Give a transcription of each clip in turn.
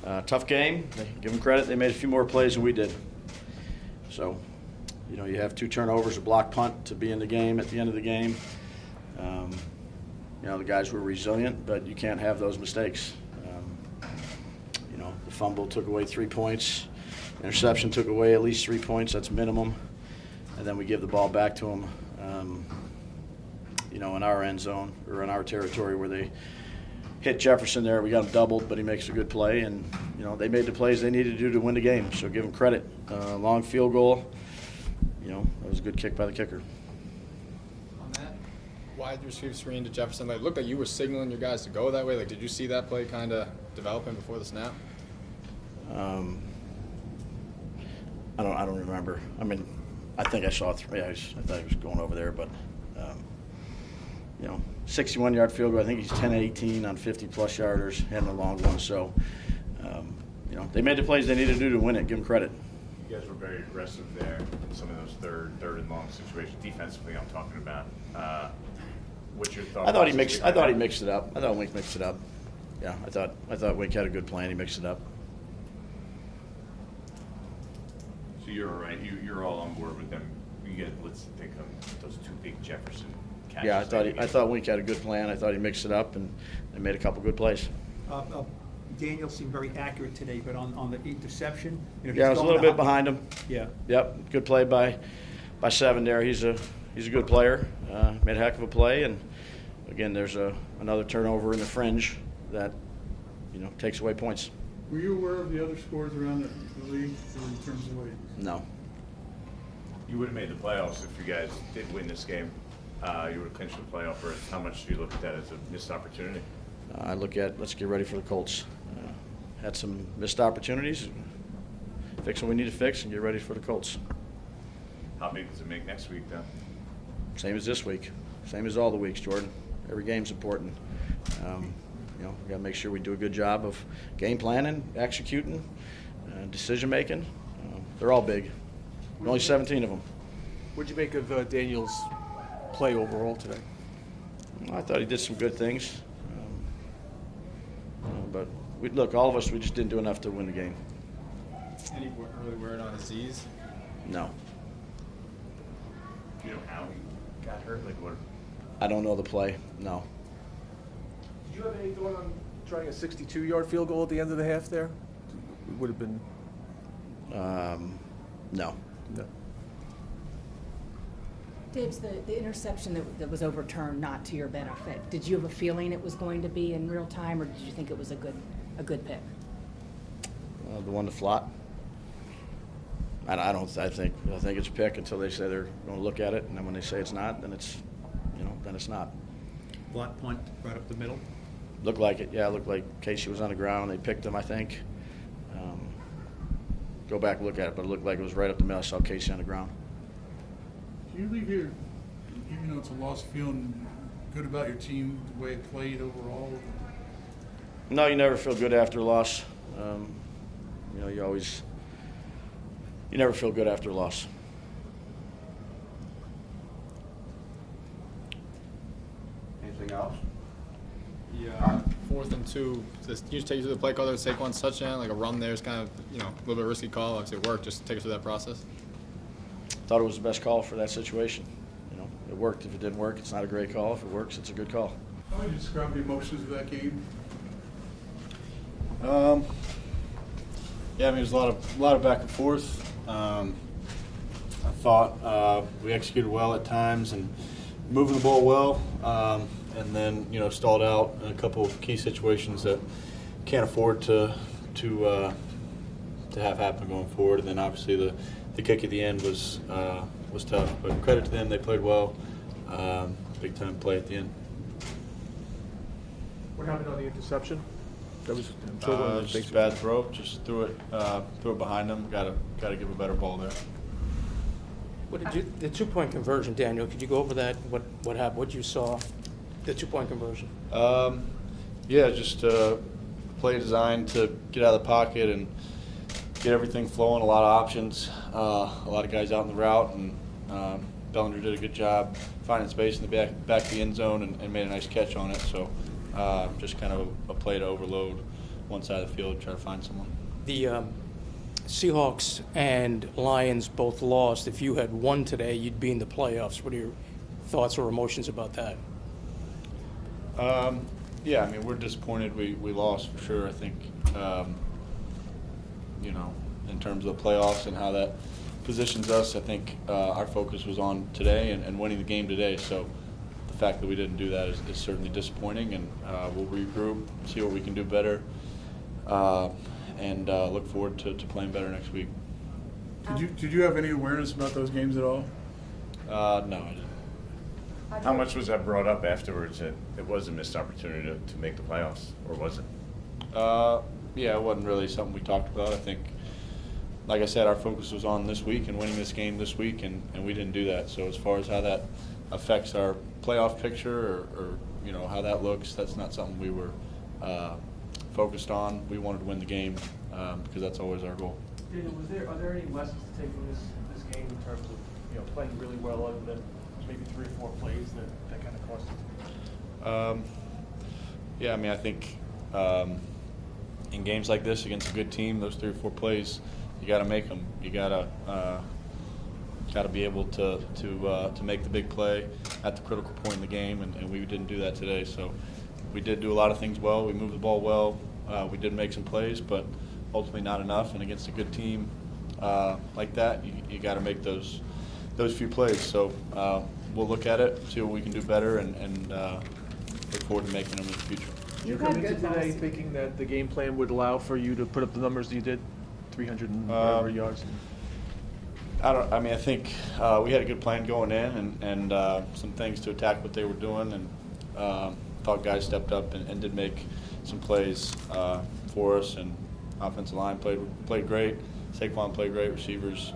Tough game. Give them credit. They made a few more plays than we did. So, you have 2 turnovers, a block punt to be in the game at the end of the game. The guys were resilient, but you can't have those mistakes. The fumble took away 3 points. Interception took away at least 3 points. That's minimum. And then we give the ball back to them, in our end zone or in our territory where they hit Jefferson there. We got him doubled, but he makes a good play. And, they made the plays they needed to do to win the game. So give them credit. Long field goal. That was a good kick by the kicker. On that wide receiver screen to Jefferson, it looked like you were signaling your guys to go that way. Did you see that play kind of developing before the snap? I don't remember. I think I saw 3. I thought he was going over there, but 61-yard field goal. I think he's 10-18 on 50-plus yarders, and a long one. So, they made the plays they needed to do to win it. Give them credit. You guys were very aggressive there in some of those third and long situations. Defensively, I'm talking about. What's your thought? I thought he mixed it up. I thought Wink mixed it up. Yeah, I thought Wink had a good plan. He mixed it up. So you're all right. You're all on board with them. Let's think of those 2 big Jefferson catches. Yeah, I thought Wink had a good plan. I thought he mixed it up, and they made a couple good plays. Daniel seemed very accurate today, but on the interception, I was a little bit behind him. Yeah. Yep, good play by Seven there. He's a good player. Made a heck of a play, and again, there's another turnover in the fringe that takes away points. Were you aware of the other scores around the league in terms of weight? No. You would have made the playoffs if you guys did win this game. You would have clinched the playoff berth. How much do you look at that as a missed opportunity? I look at let's get ready for the Colts. Had some missed opportunities. Fix what we need to fix and get ready for the Colts. How big does it make next week, then? Same as this week. Same as all the weeks, Jordan. Every game's important. We got to make sure we do a good job of game planning, executing, decision making. They're all big. Only 17 of them. What did you make of Daniel's play overall today? I thought he did some good things. But look, all of us, we just didn't do enough to win the game. Any early word on Aziz? No. Do you know how he got hurt? What? I don't know the play. No. Did you have any thought on trying a 62-yard field goal at the end of the half there? It would have been... No. No. Dave's the interception that was overturned not to your benefit. Did you have a feeling it was going to be in real time, or did you think it was a good pick? The one to Flott. I think it's a pick until they say they're going to look at it, and then when they say it's not, then it's not. Block punt right up the middle. Looked like it. Yeah, it looked like Casey was on the ground. They picked him, I think. Go back and look at it, but it looked like it was right up the middle. I saw Casey on the ground. Do you leave here, even though it's a loss, feeling good about your team, the way it played overall? No, you never feel good after a loss. You never feel good after a loss. Anything else? Yeah. 4th and 2. Can you just take us through the play call there with Saquon's touchdown? Like a run there is kind of, a little bit risky call. Obviously it worked. Just take us through that process. Thought it was the best call for that situation. It worked. If it didn't work, it's not a great call. If it works, it's a good call. How would you describe the emotions of that game? There's a lot of back and forth. I thought we executed well at times and moving the ball well, and then stalled out in a couple of key situations that can't afford to have happen going forward. And then obviously the kick at the end was tough, but credit to them, they played well. Big time play at the end. What happened on the interception? That was just a bad throw. Just threw it behind them. Got to give a better ball there. What did you? The 2-point conversion, Daniel. Could you go over that? What happened? What you saw? The 2-point conversion. Just play designed to get out of the pocket and get everything flowing. A lot of options. A lot of guys out in the route, and Bellinger did a good job finding space in the back of the end zone and made a nice catch on it. So just kind of a play to overload one side of the field, try to find someone. The Seahawks and Lions both lost. If you had won today, you'd be in the playoffs. What are your thoughts or emotions about that? Yeah, I mean, we're disappointed we lost for sure. I think, in terms of the playoffs and how that positions us, I think our focus was on today and winning the game today. So the fact that we didn't do that is certainly disappointing, and we'll regroup, see what we can do better, and look forward to playing better next week. Did you have any awareness about those games at all? No, I didn't. How much was that brought up afterwards that it was a missed opportunity to make the playoffs, or was it? Yeah, it wasn't really something we talked about. I think, like I said, our focus was on this week and winning this game this week, and we didn't do that. So as far as how that affects our playoff picture or how that looks, that's not something we were focused on. We wanted to win the game because that's always our goal. Daniel, are there any lessons to take from this game in terms of playing really well other than maybe 3 or 4 plays that kind of cost you? Yeah, I mean, I think in games like this against a good team, those 3 or 4 plays, you got to make them. You got to be able to make the big play at the critical point in the game, and we didn't do that today. So we did do a lot of things well. We moved the ball well. We did make some plays, but ultimately not enough. And against a good team like that, you got to make those few plays. So we'll look at it, see what we can do better, and look forward to making them in the future. You come into today thinking that the game plan would allow for you to put up the numbers that you did, 300 and whatever yards? I think we had a good plan going in, and some things to attack what they were doing, and thought guys stepped up and did make some plays for us, and offensive line played great. Saquon played great. Receivers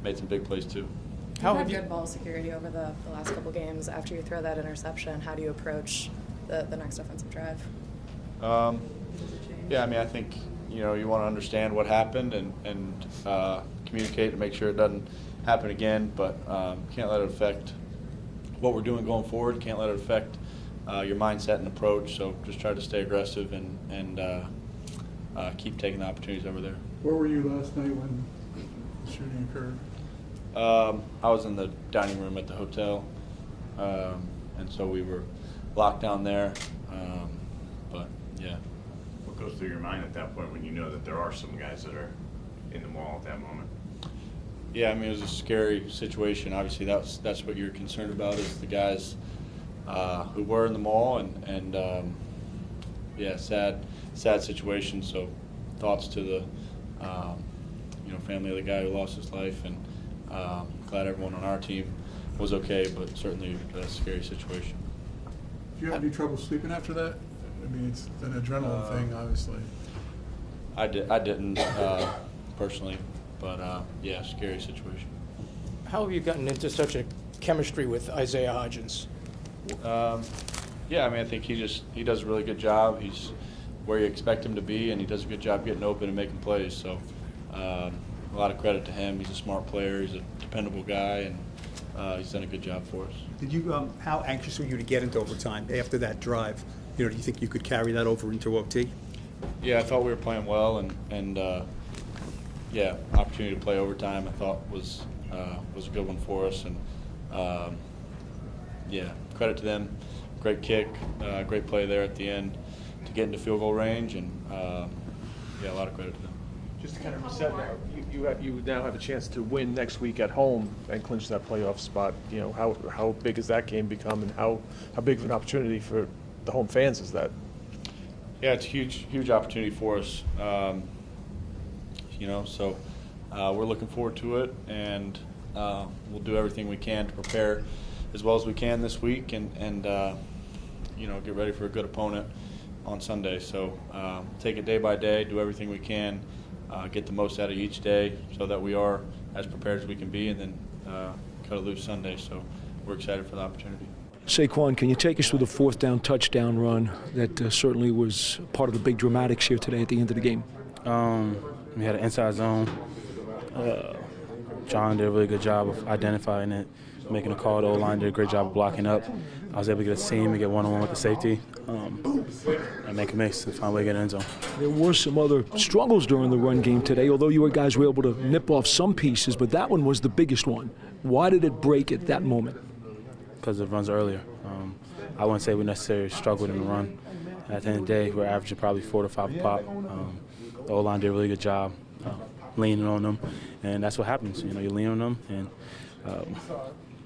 made some big plays too. You've had good ball security over the last couple games. After you throw that interception, how do you approach the next offensive drive? Yeah, I mean, I think you want to understand what happened and communicate to make sure it doesn't happen again. But can't let it affect what we're doing going forward. Can't let it affect your mindset and approach. So just try to stay aggressive and keep taking the opportunities over there. Where were you last night when the shooting occurred? I was in the dining room at the hotel, and so we were locked down there. But yeah. What goes through your mind at that point when you know that there are some guys that are in the mall at that moment? Yeah, I mean, it was a scary situation. Obviously, that's what you're concerned about is the guys who were in the mall, and yeah, sad situation. So thoughts to the family of the guy who lost his life, and glad everyone on our team was okay, but certainly a scary situation. Did you have any trouble sleeping after that? I mean, it's an adrenaline thing, obviously. I didn't personally, but yeah, scary situation. How have you gotten into such a chemistry with Isaiah Hodgins? Yeah, I mean, I think he does a really good job. He's where you expect him to be, and he does a good job getting open and making plays. So a lot of credit to him. He's a smart player. He's a dependable guy, and he's done a good job for us. Did you? How anxious were you to get into overtime after that drive? Do you think you could carry that over into OT? Yeah, I thought we were playing well, and yeah, opportunity to play overtime I thought was a good one for us, and yeah, credit to them. Great kick, great play there at the end to get into field goal range, and yeah, a lot of credit to them. Just to kind of reset now, you now have a chance to win next week at home and clinch that playoff spot. How big has that game become, and how big of an opportunity for the home fans is that? Yeah, it's a huge opportunity for us. So we're looking forward to it, and we'll do everything we can to prepare as well as we can this week, and get ready for a good opponent on Sunday. So take it day by day, do everything we can, get the most out of each day so that we are as prepared as we can be, and then cut it loose Sunday. So we're excited for the opportunity. Saquon, can you take us through the 4th down touchdown run that certainly was part of the big dramatics here today at the end of the game? We had an inside zone. John did a really good job of identifying it. making a call. The O-line did a great job of blocking up. I was able to get a seam and get one-on-one with the safety and make a mix and find a way to get in the end zone. There were some other struggles during the run game today, although you guys were able to nip off some pieces, but that one was the biggest one. Why did it break at that moment? Because it runs earlier. I wouldn't say we necessarily struggled in the run. At the end of the day, we're averaging probably 4 to 5 a pop. The O-line did a really good job leaning on them, and that's what happens. You lean on them, and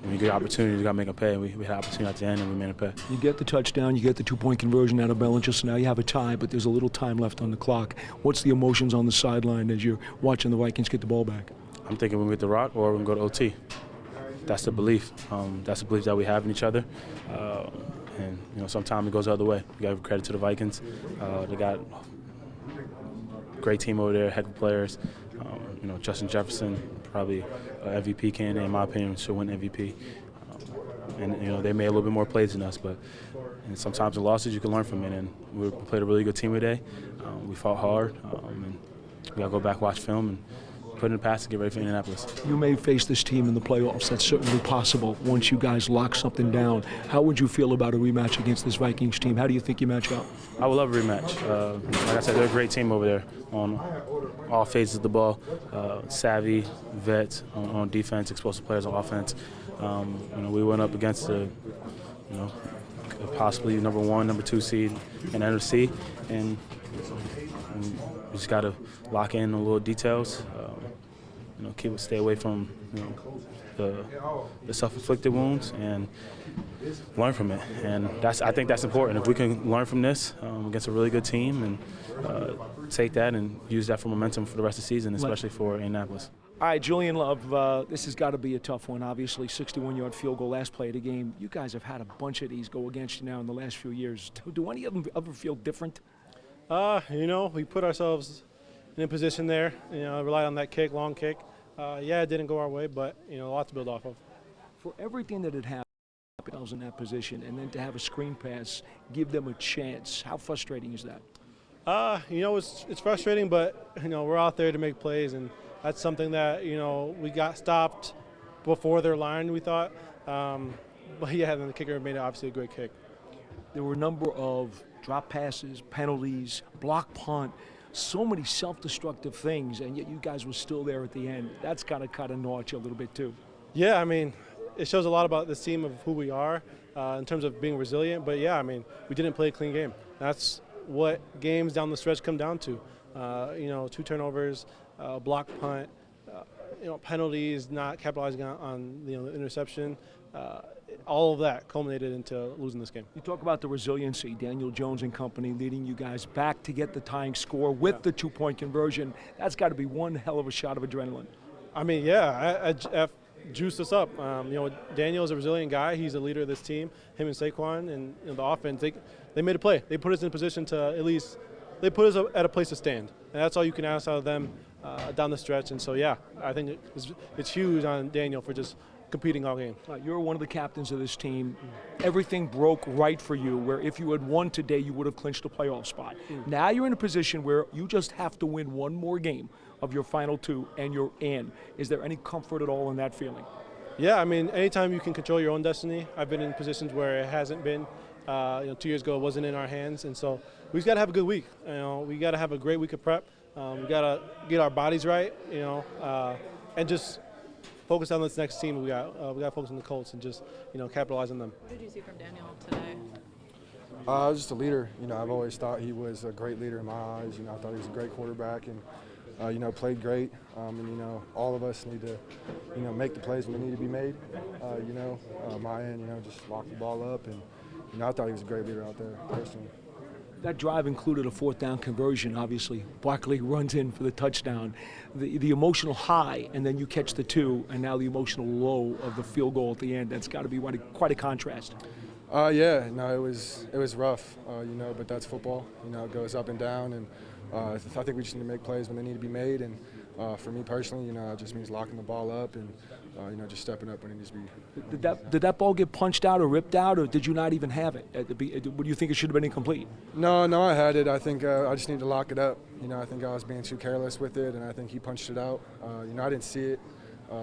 when you get opportunity, you got to make a pay. We had opportunity at the end, and we made a pay. You get the touchdown, you get the 2-point conversion out of Bellinger, so now you have a tie, but there's a little time left on the clock. What's the emotions on the sideline as you're watching the Vikings get the ball back? I'm thinking we're going to get the rock or we're going to go to OT. That's the belief. That's the belief that we have in each other. And sometimes it goes the other way. We got to give credit to the Vikings. They got a great team over there, heck of players. Justin Jefferson, probably an MVP candidate, in my opinion, should win MVP. And they made a little bit more plays than us, but sometimes in losses you can learn from it. And we played a really good team today. We fought hard, and we got to go back, watch film, and put in the pass to get ready for Indianapolis. You may face this team in the playoffs. That's certainly possible once you guys lock something down. How would you feel about a rematch against this Vikings team? How do you think you match up? I would love a rematch. Like I said, they're a great team over there on all phases of the ball. Savvy, vets on defense, explosive players on offense. We went up against possibly number 1, number 2 seed in NFC, and we just got to lock in the little details. Stay away from the self-inflicted wounds and learn from it. And I think that's important. If we can learn from this against a really good team and take that and use that for momentum for the rest of the season, especially for Indianapolis. All right, Julian Love, this has got to be a tough one, obviously. 61-yard field goal, last play of the game. You guys have had a bunch of these go against you now in the last few years. Do any of them ever feel different? We put ourselves in a position there, relied on that kick, long kick. It didn't go our way, but, a lot to build off of. For everything that had happened in that position, and then to have a screen pass, give them a chance, how frustrating is that? It's frustrating, but, we're out there to make plays, and that's something that, we got stopped before their line, we thought. Then the kicker made it obviously a great kick. There were a number of drop passes, penalties, block punt, so many self-destructive things, and yet you guys were still there at the end. That's got to kind of gnaw at you a little bit too. Yeah, it shows a lot about this team of who we are in terms of being resilient. But we didn't play a clean game. That's what games down the stretch come down to. 2 turnovers, block punt, penalties, not capitalizing on the interception. All of that culminated into losing this game. You talk about the resiliency, Daniel Jones and company leading you guys back to get the tying score with the 2-point conversion. That's got to be one hell of a shot of adrenaline. I juiced us up. Daniel's a resilient guy. He's a leader of this team. Him and Saquon and the offense, they made a play. They put us in a position to they put us at a place to stand. And that's all you can ask out of them down the stretch. And so, I think it's huge on Daniel for just competing all game. You're one of the captains of this team. Everything broke right for you, where if you had won today, you would have clinched a playoff spot. Now you're in a position where you just have to win one more game of your final 2, and you're in. Is there any comfort at all in that feeling? Yeah, anytime you can control your own destiny. I've been in positions where it hasn't been. 2 years ago, it wasn't in our hands, and so we just got to have a good week. We got to have a great week of prep. We got to get our bodies right, and just focus on this next team. We got to focus on the Colts and just capitalize on them. What did you see from Daniel today? Just a leader. I've always thought he was a great leader in my eyes. I thought he was a great quarterback and played great. All of us need to make the plays when they need to be made. My end, just lock the ball up, and I thought he was a great leader out there personally. That drive included a 4th down conversion, obviously. Barkley runs in for the touchdown. The emotional high, and then you catch the 2, and now the emotional low of the field goal at the end. That's got to be quite a contrast. It was rough, but that's football. It goes up and down, and I think we just need to make plays when they need to be made. And for me personally, it just means locking the ball up and just stepping up when it needs to be. Did that ball get punched out or ripped out, or did you not even have it? Would you think it should have been incomplete? No, I had it. I think I just need to lock it up. I think I was being too careless with it, and I think he punched it out. I didn't see it.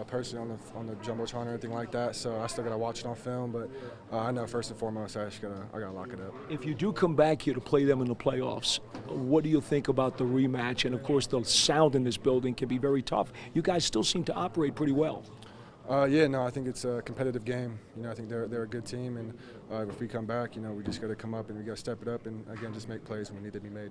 personally on the jumbotron or anything like that, so I still got to watch it on film. But I know first and foremost I gotta lock it up. If you do come back here to play them in the playoffs, what do you think about the rematch? And of course, the sound in this building can be very tough. You guys still seem to operate pretty well. Yeah, no, I think it's a competitive game. You know, I think they're a good team, and if we come back, you know, we just got to come up and we got to step it up and again just make plays when we need to be made.